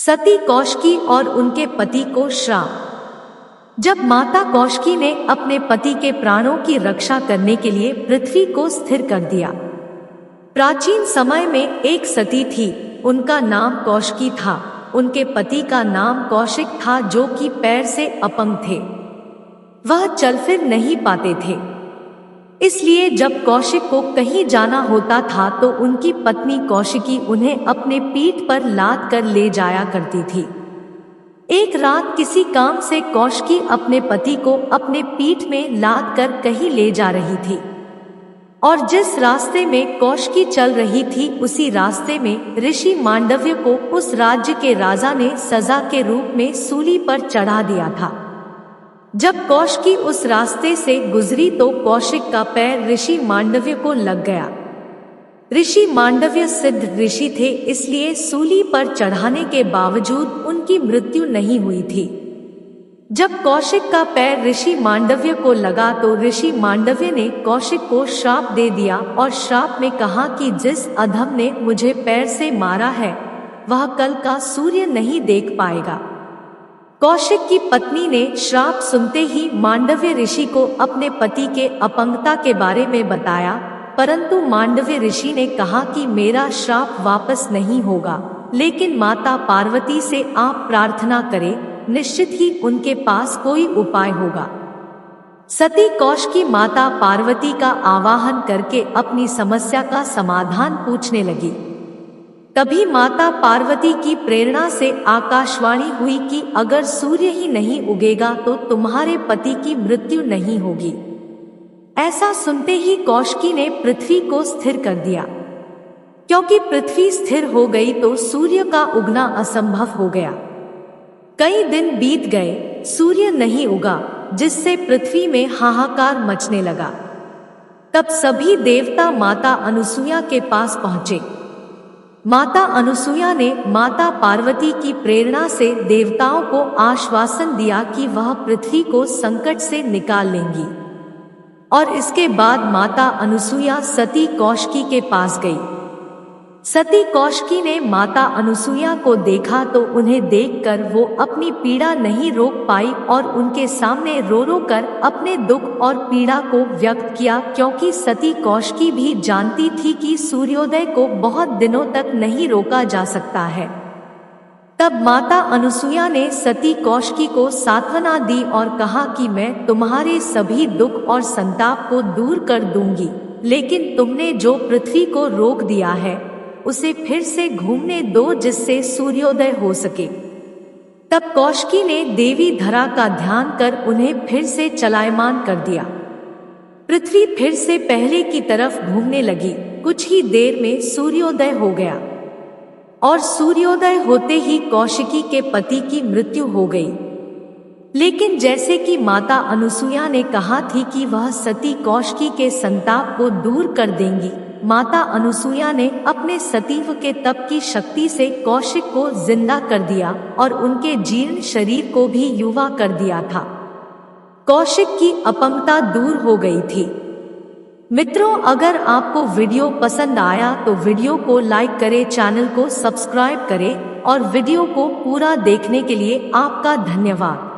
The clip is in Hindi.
सती कौशिकी और उनके पति को श्राप। जब माता कौशिकी ने अपने पति के प्राणों की रक्षा करने के लिए पृथ्वी को स्थिर कर दिया। प्राचीन समय में एक सती थी, उनका नाम कौशिकी था। उनके पति का नाम कौशिक था, जो कि पैर से अपंग थे। वह चल फिर नहीं पाते थे। इसलिए जब कौशिक को कहीं जाना होता था तो उनकी पत्नी कौशिकी उन्हें अपने पीठ पर लाद कर ले जाया करती थी। एक रात किसी काम से कौशिकी अपने पति को अपने पीठ में लाद कर कहीं ले जा रही थी, और जिस रास्ते में कौशिकी चल रही थी उसी रास्ते में ऋषि मांडव्य को उस राज्य के राजा ने सजा के रूप में सूली पर चढ़ा दिया था। जब कौशिकी उस रास्ते से गुजरी तो कौशिक का पैर ऋषि मांडव्य को लग गया। ऋषि मांडव्य सिद्ध ऋषि थे, इसलिए सूली पर चढ़ाने के बावजूद उनकी मृत्यु नहीं हुई थी। जब कौशिक का पैर ऋषि मांडव्य को लगा तो ऋषि मांडव्य ने कौशिक को श्राप दे दिया और श्राप में कहा कि जिस अधम ने मुझे पैर से मारा है वह कल का सूर्य नहीं देख पाएगा। कौशिक की पत्नी ने श्राप सुनते ही मांडव्य ऋषि को अपने पति के अपंगता के बारे में बताया, परंतु मांडव्य ऋषि ने कहा कि मेरा श्राप वापस नहीं होगा, लेकिन माता पार्वती से आप प्रार्थना करें, निश्चित ही उनके पास कोई उपाय होगा। सती कौशिकी माता पार्वती का आवाहन करके अपनी समस्या का समाधान पूछने लगी। तभी माता पार्वती की प्रेरणा से आकाशवाणी हुई कि अगर सूर्य ही नहीं उगेगा तो तुम्हारे पति की मृत्यु नहीं होगी। ऐसा सुनते ही कौशिकी ने पृथ्वी को स्थिर कर दिया। क्योंकि पृथ्वी स्थिर हो गई तो सूर्य का उगना असंभव हो गया। कई दिन बीत गए, सूर्य नहीं उगा, जिससे पृथ्वी में हाहाकार मचने लगा। तब सभी देवता माता अनुसुईया के पास पहुंचे। माता अनुसुईया ने माता पार्वती की प्रेरणा से देवताओं को आश्वासन दिया कि वह पृथ्वी को संकट से निकाल लेंगी, और इसके बाद माता अनुसुईया सती कौशिकी के पास गई। सती कौशिकी ने माता अनुसुईया को देखा तो उन्हें देखकर वो अपनी पीड़ा नहीं रोक पाई और उनके सामने रो रो कर अपने दुख और पीड़ा को व्यक्त किया, क्योंकि सती कौशिकी भी जानती थी कि सूर्योदय को बहुत दिनों तक नहीं रोका जा सकता है। तब माता अनुसुईया ने सती कौशिकी को सांत्वना दी और कहा कि मैं तुम्हारे सभी दुख और संताप को दूर कर दूंगी, लेकिन तुमने जो पृथ्वी को रोक दिया है उसे फिर से घूमने दो, जिससे सूर्योदय हो सके। तब कौशिकी ने देवी धरा का ध्यान कर उन्हें फिर से चलायमान कर दिया। पृथ्वी फिर से पहले की तरफ घूमने लगी। कुछ ही देर में सूर्योदय हो गया, और सूर्योदय होते ही कौशिकी के पति की मृत्यु हो गई। लेकिन जैसे कि माता अनुसुईया ने कहा थी कि वह सती कौशिकी के संताप को दूर कर देंगी, माता अनुसुईया ने अपने सतीत्व के तप की शक्ति से कौशिक को जिंदा कर दिया और उनके जीर्ण शरीर को भी युवा कर दिया था। कौशिक की अपंगता दूर हो गई थी। मित्रों, अगर आपको वीडियो पसंद आया तो वीडियो को लाइक करें, चैनल को सब्सक्राइब करें और वीडियो को पूरा देखने के लिए आपका धन्यवाद।